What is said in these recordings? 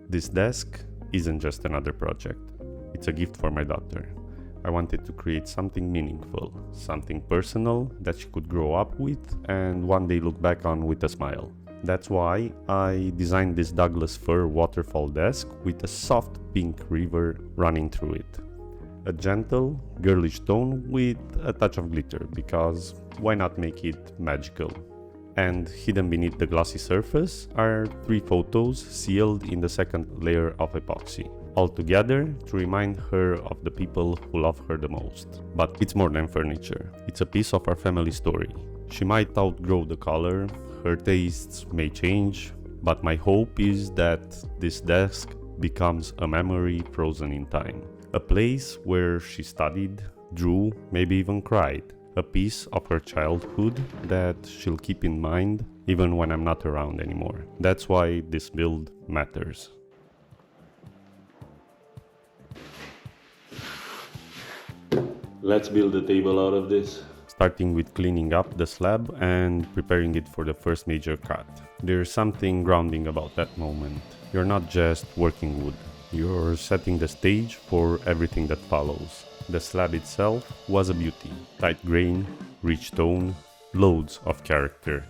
This desk isn't just another project, it's a gift for my daughter. I wanted to create something meaningful, something personal that she could grow up with and one day look back on with a smile. That's why I designed this Douglas fir waterfall desk with a soft pink river running through it. A gentle, girlish tone with a touch of glitter, because why not make it magical? And hidden beneath the glossy surface are 3 photos sealed in the second layer of epoxy, all together to remind her of the people who love her the most. But it's more than furniture, it's a piece of our family story. She might outgrow the color, her tastes may change, but my hope is that this desk becomes a memory frozen in time. A place where she studied, drew, maybe even cried. A piece of her childhood that she'll keep in mind even when I'm not around anymore. That's why this build matters. Let's build a table out of this. Starting with cleaning up the slab and preparing it for the first major cut. There's something grounding about that moment. You're not just working wood, you're setting the stage for everything that follows. The slab itself was a beauty. Tight grain, rich tone, loads of character.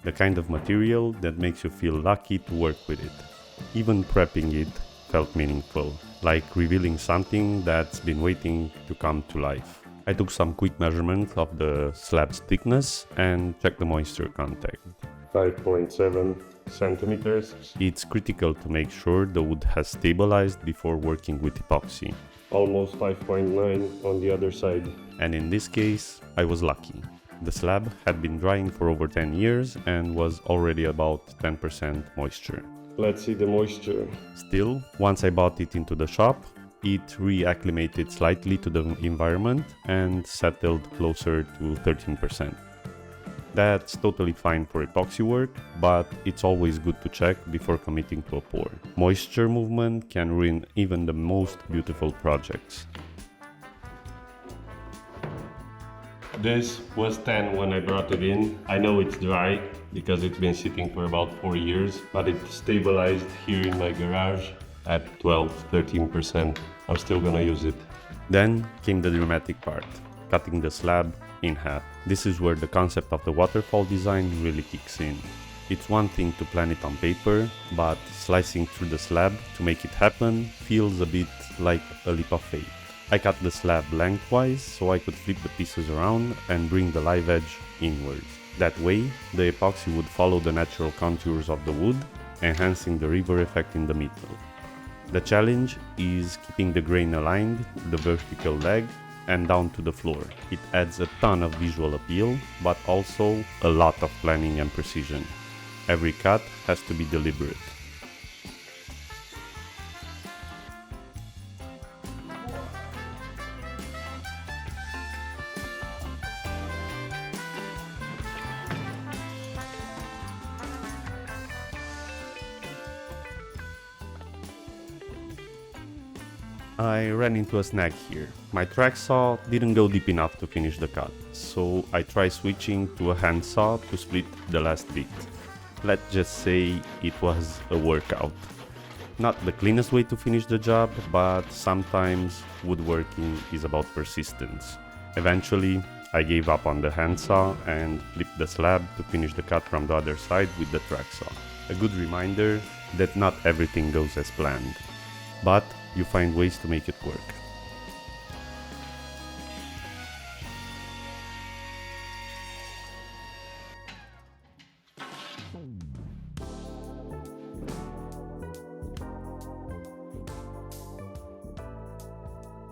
The kind of material that makes you feel lucky to work with it. Even prepping it felt meaningful, like revealing something that's been waiting to come to life. I took some quick measurements of the slab's thickness and checked the moisture content. 5.7 centimeters. It's critical to make sure the wood has stabilized before working with epoxy. Almost 5.9 on the other side. And in this case, I was lucky. The slab had been drying for over 10 years and was already about 10% moisture. Let's see the moisture. Still, once I brought it into the shop, it reacclimated slightly to the environment and settled closer to 13%. That's totally fine for epoxy work, but it's always good to check before committing to a pour. Moisture movement can ruin even the most beautiful projects. This was 10 when I brought it in. I know it's dry because it's been sitting for about 4 years, but it stabilized here in my garage at 12-13%. I'm still gonna use it. Then came the dramatic part, cutting the slab in half. This is where the concept of the waterfall design really kicks in. It's one thing to plan it on paper, but slicing through the slab to make it happen feels a bit like a leap of faith. I cut the slab lengthwise so I could flip the pieces around and bring the live edge inwards. That way, the epoxy would follow the natural contours of the wood, enhancing the river effect in the middle. The challenge is keeping the grain aligned to the vertical leg and down to the floor. It adds a ton of visual appeal, but also a lot of planning and precision. Every cut has to be deliberate. I ran into a snag here. My track saw didn't go deep enough to finish the cut, so I tried switching to a hand saw to split the last bit. Let's just say it was a workout. Not the cleanest way to finish the job, but sometimes woodworking is about persistence. Eventually, I gave up on the hand saw and flipped the slab to finish the cut from the other side with the track saw. A good reminder that not everything goes as planned, but you find ways to make it work.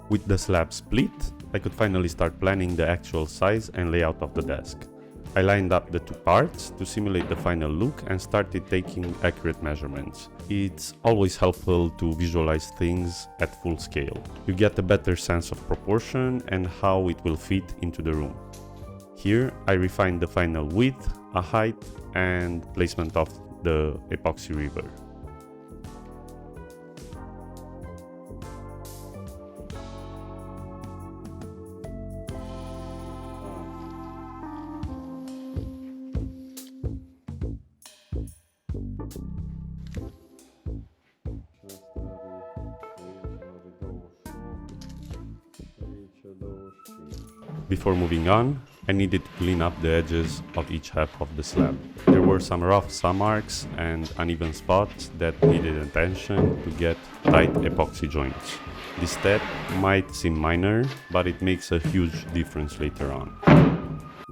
With the slab split, I could finally start planning the actual size and layout of the desk. I lined up the two parts to simulate the final look and started taking accurate measurements. It's always helpful to visualize things at full scale. You get a better sense of proportion and how it will fit into the room. Here I refined the final width, a height, and placement of the epoxy river. Before moving on, I needed to clean up the edges of each half of the slab. There were some rough saw marks and uneven spots that needed attention to get tight epoxy joints. This step might seem minor, but it makes a huge difference later on.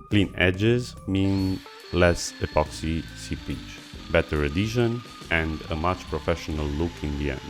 Clean edges mean less epoxy seepage, better adhesion, and a much professional look in the end.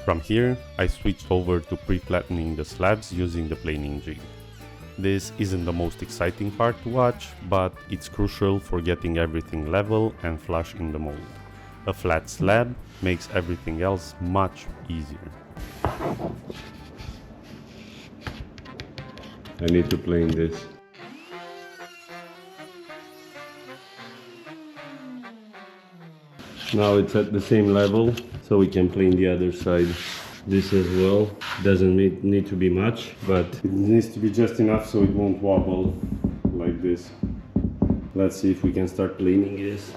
From here, I switched over to pre-flattening the slabs using the planing jig. This isn't the most exciting part to watch, but it's crucial for getting everything level and flush in the mold. A flat slab makes everything else much easier. I need to plane this. Now it's at the same level, so we can plane the other side. This as well. Doesn't need to be much, but it needs to be just enough so it won't wobble like this. Let's see if we can start planing this.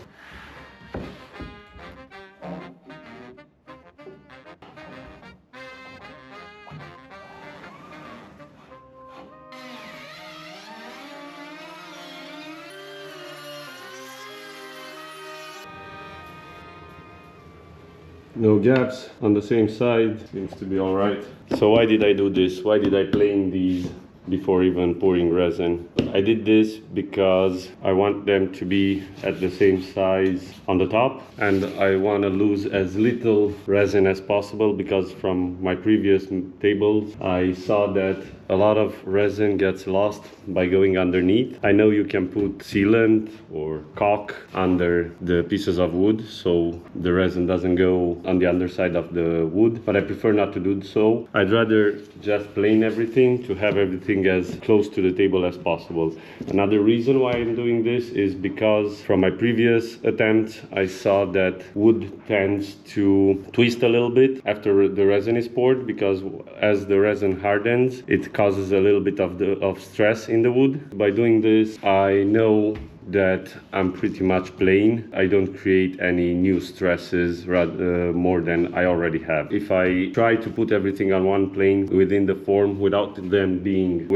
No gaps on the same side, seems to be all right. So why did I do this? Why did I plane these before even pouring resin? I did this because I want them to be at the same size on the top, and I want to lose as little resin as possible, because from my previous tables I saw that a lot of resin gets lost by going underneath. I know you can put sealant or caulk under the pieces of wood so the resin doesn't go on the underside of the wood, but I prefer not to do so. I'd rather just plane everything to have everything as close to the table as possible. Another reason why I'm doing this is because from my previous attempts I saw that wood tends to twist a little bit after the resin is poured, because as the resin hardens it causes a little bit of stress in the wood. By doing this, I know that I'm pretty much plain. I don't create any new stresses more than I already have. If I try to put everything on one plane within the form without them being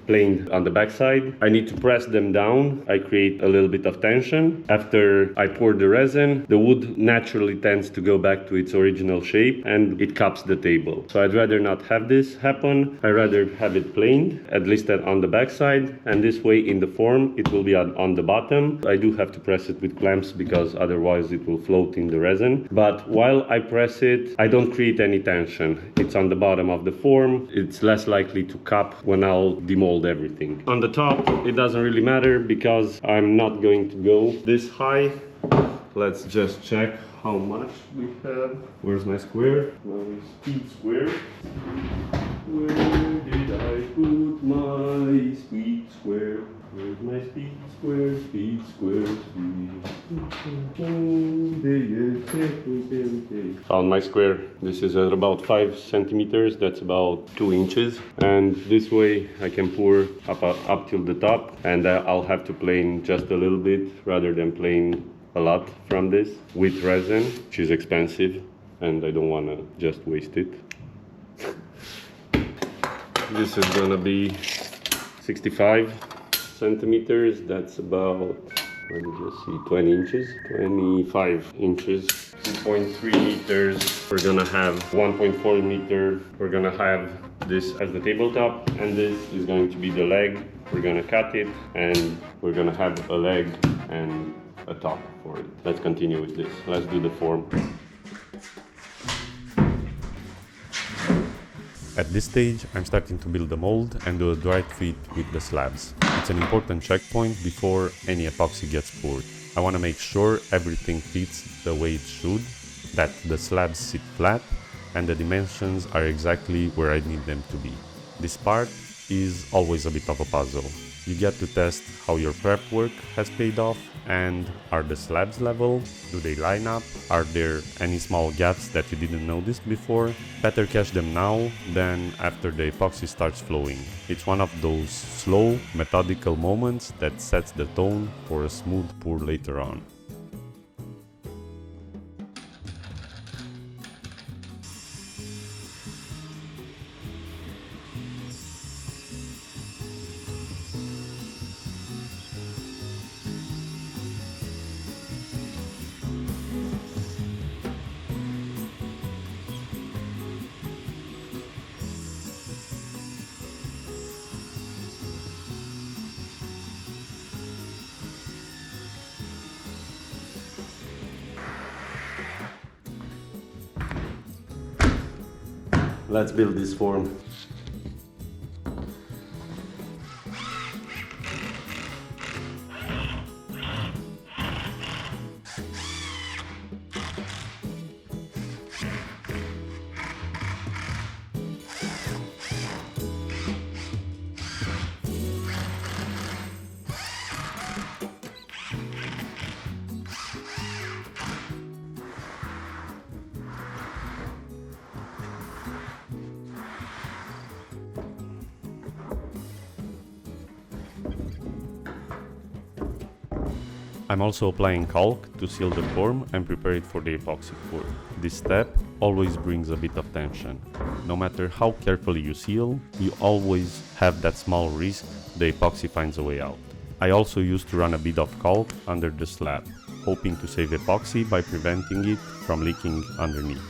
planed on the backside, I need to press them down. I create a little bit of tension. After I pour the resin, the wood naturally tends to go back to its original shape and it cups the table. So I'd rather not have this happen. I'd rather have it planed, at least on the backside, and this way in the form it will be on the bottom. I do have to press it with clamps because otherwise it will float in the resin. But while I press it, I don't create any tension. It's on the bottom of the form. It's less likely to cup when I'll demold everything. On the top, it doesn't really matter because I'm not going to go this high. Let's just check how much we have. Where's my square? My speed square. Where did I put my speed square? Where's my speed square, speed square, speed? Found my square. This is at about 5 centimeters, that's about 2 inches. And this way I can pour up till the top, and I'll have to plane just a little bit rather than plane a lot from this with resin, which is expensive and I don't want to just waste it. This is gonna be 65 centimeters. That's about, let me just see, 20 inches, 25 inches, 2.3 meters. We're gonna have 1.4 meter. We're gonna have this as the tabletop, and this is going to be the leg. We're gonna cut it, and we're gonna have a leg and a top for it. Let's continue with this. Let's do the form. At this stage, I'm starting to build the mold and do a dry fit with the slabs. It's an important checkpoint before any epoxy gets poured. I want to make sure everything fits the way it should, that the slabs sit flat, and the dimensions are exactly where I need them to be. This part is always a bit of a puzzle. You get to test how your prep work has paid off, and are the slabs level? Do they line up? Are there any small gaps that you didn't notice before? Better catch them now than after the epoxy starts flowing. It's one of those slow, methodical moments that sets the tone for a smooth pour later on. Let's build this form. I'm also applying caulk to seal the form and prepare it for the epoxy pour. This step always brings a bit of tension. No matter how carefully you seal, you always have that small risk the epoxy finds a way out. I also used to run a bit of caulk under the slab, hoping to save epoxy by preventing it from leaking underneath.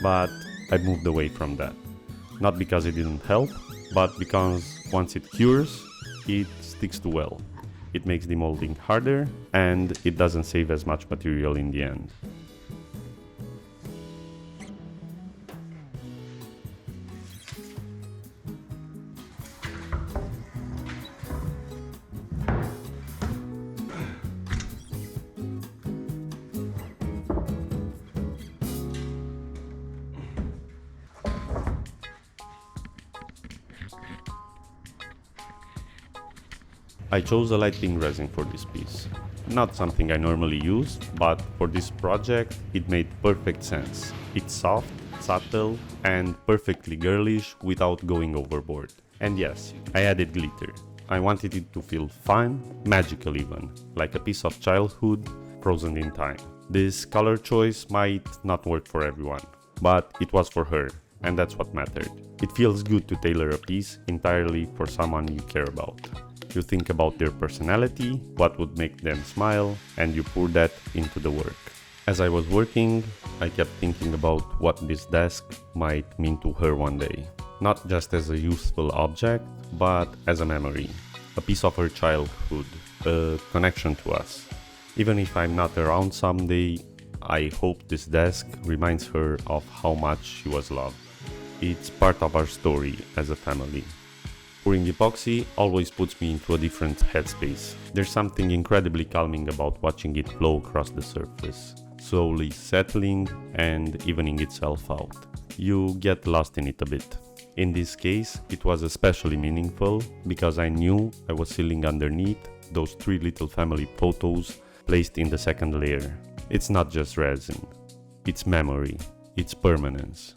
But I moved away from that. Not because it didn't help, but because once it cures, it sticks to well. It makes the molding harder, and it doesn't save as much material in the end. I chose a light pink resin for this piece. Not something I normally use, but for this project it made perfect sense. It's soft, subtle, and perfectly girlish without going overboard. And yes, I added glitter. I wanted it to feel fun, magical even, like a piece of childhood frozen in time. This color choice might not work for everyone, but it was for her, and that's what mattered. It feels good to tailor a piece entirely for someone you care about. You think about their personality, what would make them smile, and you pour that into the work. As I was working, I kept thinking about what this desk might mean to her one day. Not just as a useful object, but as a memory. A piece of her childhood, a connection to us. Even if I'm not around someday, I hope this desk reminds her of how much she was loved. It's part of our story as a family. Pouring epoxy always puts me into a different headspace. There's something incredibly calming about watching it flow across the surface, slowly settling and evening itself out. You get lost in it a bit. In this case, it was especially meaningful because I knew I was sealing underneath those 3 little family photos placed in the second layer. It's not just resin, it's memory, it's permanence.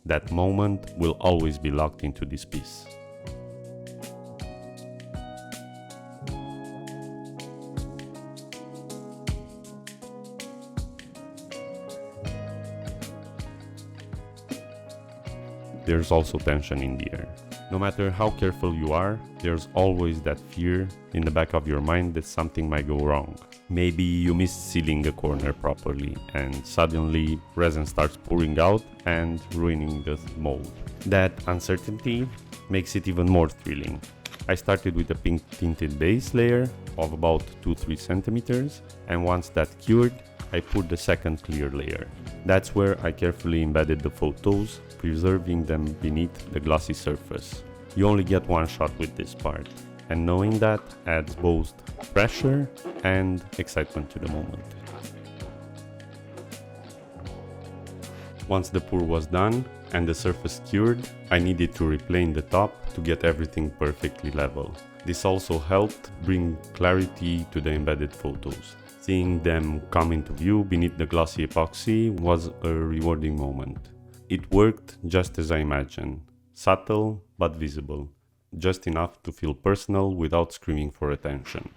That moment will always be locked into this piece. There's also tension in the air. No matter how careful you are, there's always that fear in the back of your mind that something might go wrong. Maybe you missed sealing a corner properly and suddenly resin starts pouring out and ruining the mold. That uncertainty makes it even more thrilling. I started with a pink tinted base layer of about 2-3 centimeters, and once that cured, I put the second clear layer. That's where I carefully embedded the photos, preserving them beneath the glossy surface. You only get one shot with this part, and knowing that adds both pressure and excitement to the moment. Once the pour was done and the surface cured, I needed to replane the top to get everything perfectly level. This also helped bring clarity to the embedded photos. Seeing them come into view beneath the glossy epoxy was a rewarding moment. It worked just as I imagined, subtle but visible, just enough to feel personal without screaming for attention.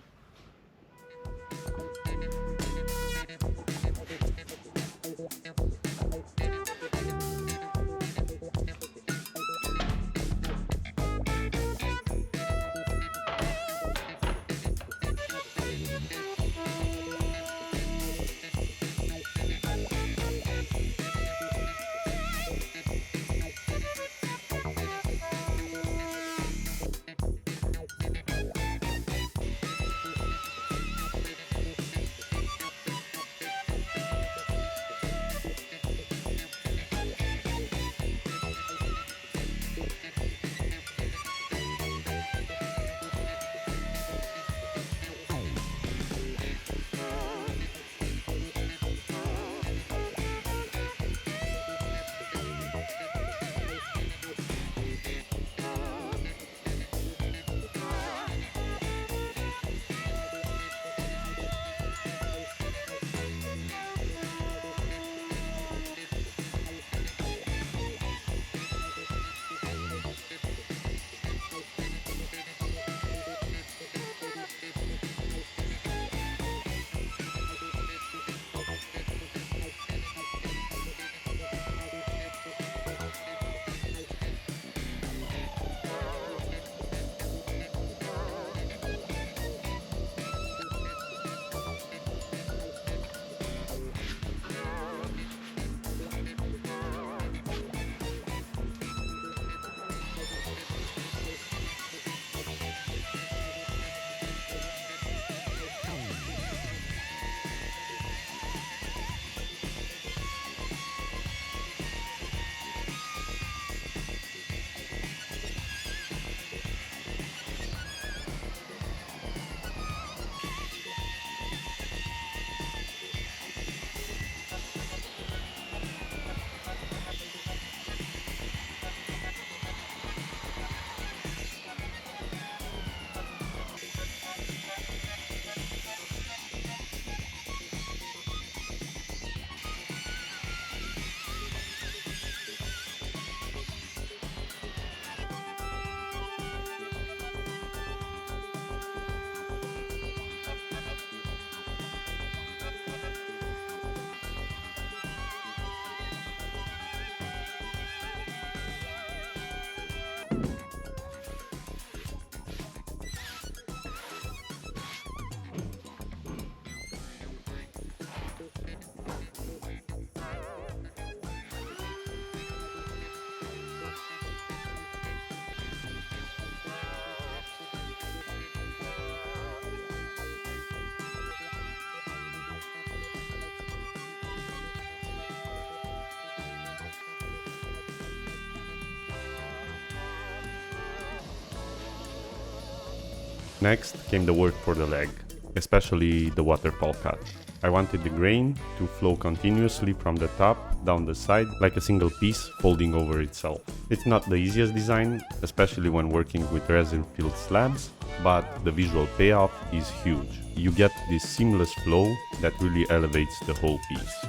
Next came the work for the leg, especially the waterfall cut. I wanted the grain to flow continuously from the top down the side like a single piece folding over itself. It's not the easiest design, especially when working with resin-filled slabs, but the visual payoff is huge. You get this seamless flow that really elevates the whole piece.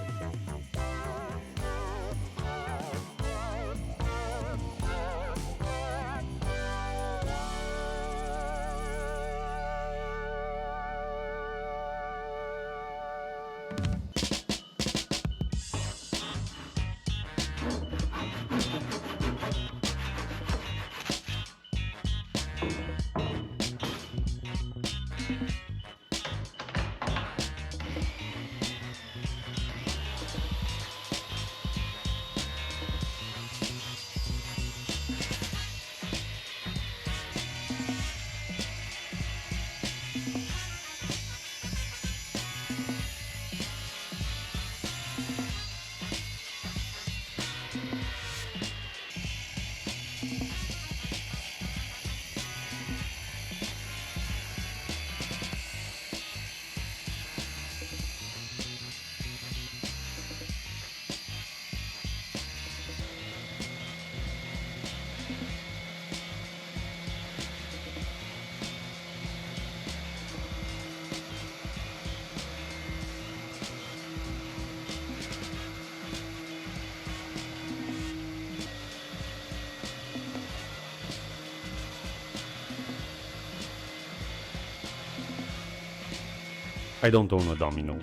I don't own a domino.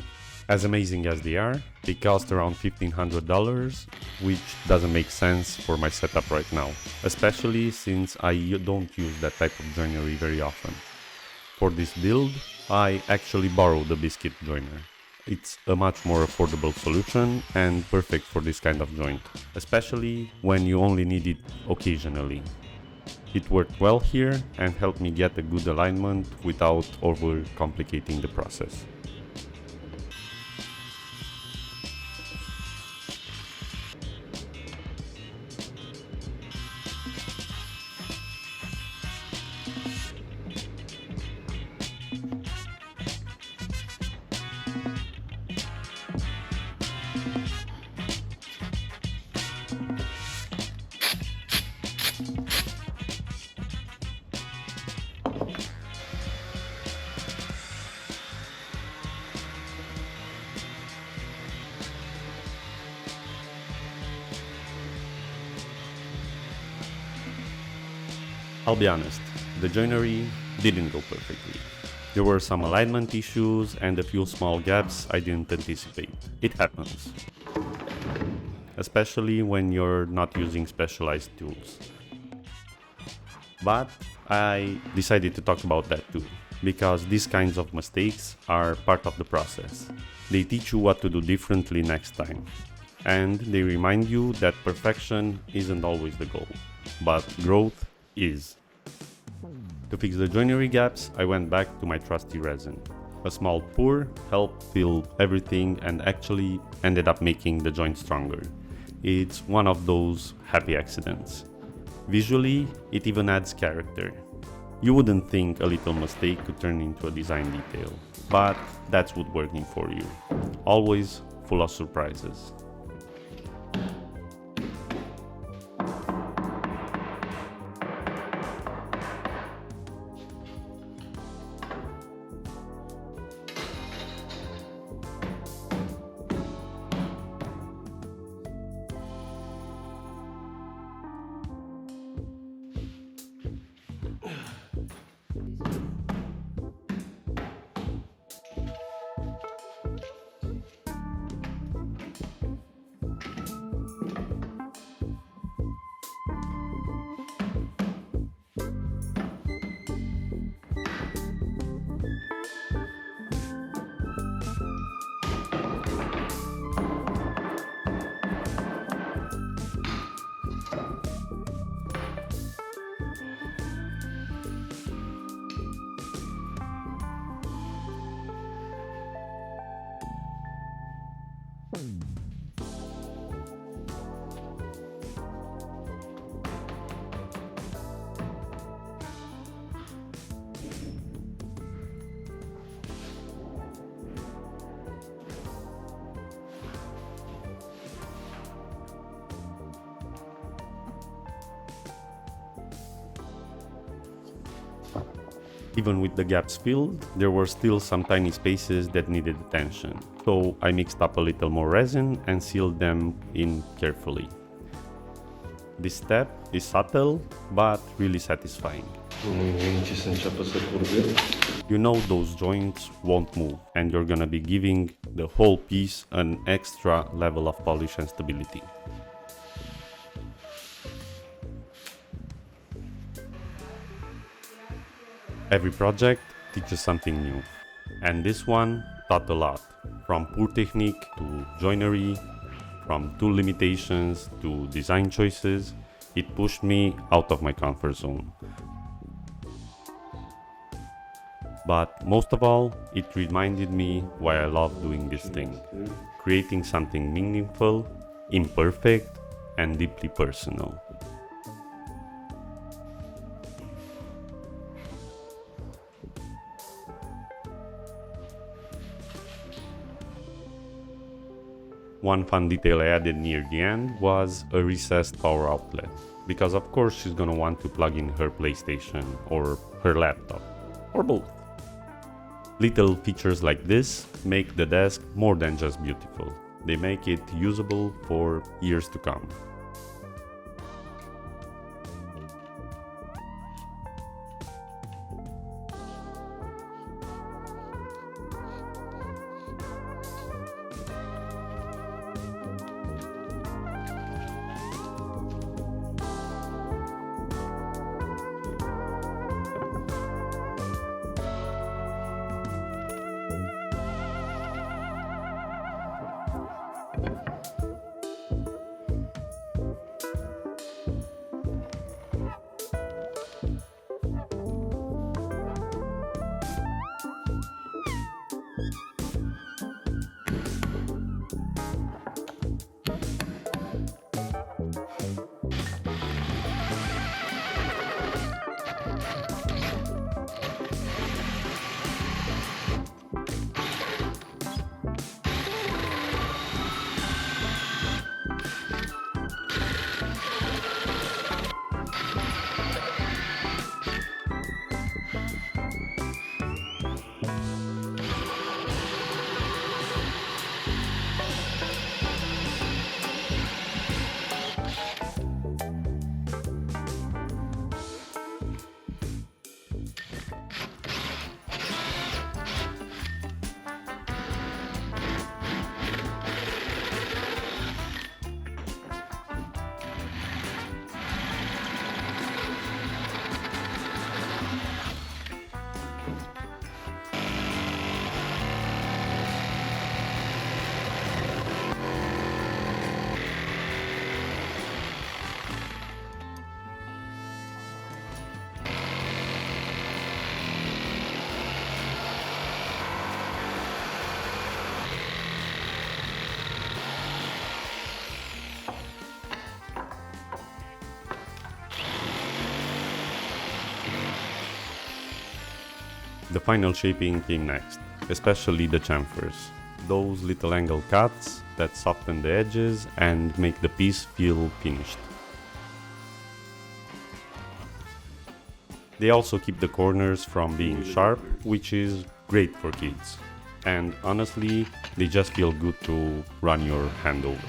As amazing as they are, they cost around $1,500, which doesn't make sense for my setup right now, especially since I don't use that type of joinery very often. For this build, I actually borrowed a biscuit joiner. It's a much more affordable solution and perfect for this kind of joint, especially when you only need it occasionally. It worked well here and helped me get a good alignment without over-complicating the process. I'll be honest, the joinery didn't go perfectly. There were some alignment issues and a few small gaps I didn't anticipate. It happens. Especially when you're not using specialized tools. But I decided to talk about that too, because these kinds of mistakes are part of the process. They teach you what to do differently next time. And they remind you that perfection isn't always the goal, but growth is. To fix the joinery gaps, I went back to my trusty resin. A small pour helped fill everything and actually ended up making the joint stronger. It's one of those happy accidents. Visually, it even adds character. You wouldn't think a little mistake could turn into a design detail, but that's woodworking for you. Always full of surprises. Even with the gaps filled, there were still some tiny spaces that needed attention. So I mixed up a little more resin and sealed them in carefully. This step is subtle, but really satisfying. You know those joints won't move, and you're gonna be giving the whole piece an extra level of polish and stability. Every project teaches something new, and this one taught a lot, from pour technique to joinery, from tool limitations to design choices. It pushed me out of my comfort zone. But most of all, it reminded me why I love doing this thing, creating something meaningful, imperfect, and deeply personal. One fun detail I added near the end was a recessed power outlet, because of course she's gonna want to plug in her PlayStation or her laptop, or both. Little features like this make the desk more than just beautiful. They make it usable for years to come. final shaping came next, especially the chamfers. Those little angle cuts that soften the edges and make the piece feel finished. They also keep the corners from being sharp, which is great for kids. And honestly, they just feel good to run your hand over.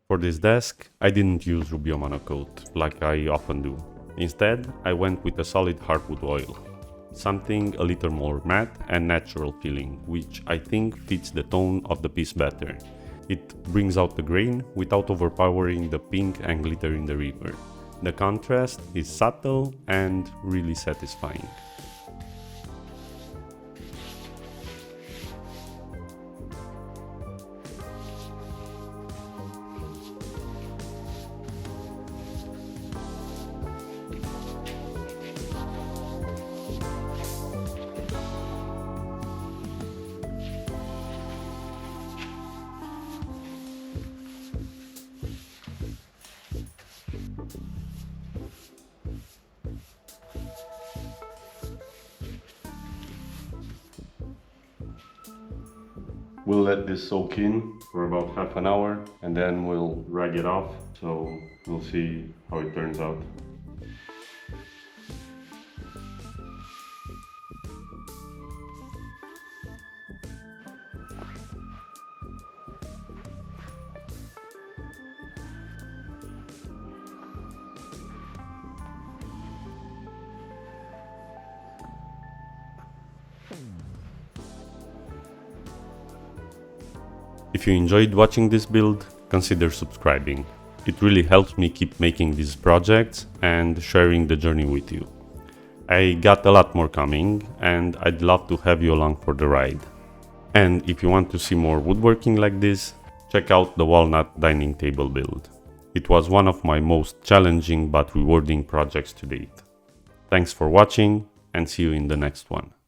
For this desk, I didn't use Rubio monocoat like I often do. Instead, I went with a solid hardwood oil, something a little more matte and natural feeling, which I think fits the tone of the piece better. It brings out the grain without overpowering the pink and glitter in the river. The contrast is subtle and really satisfying. We'll let this soak in for about half an hour and then we'll rag it off, so we'll see how it turns out. If you enjoyed watching this build, consider subscribing. It really helps me keep making these projects and sharing the journey with you. I got a lot more coming and I'd love to have you along for the ride. And if you want to see more woodworking like this, check out the walnut dining table build. It was one of my most challenging but rewarding projects to date. Thanks for watching and see you in the next one.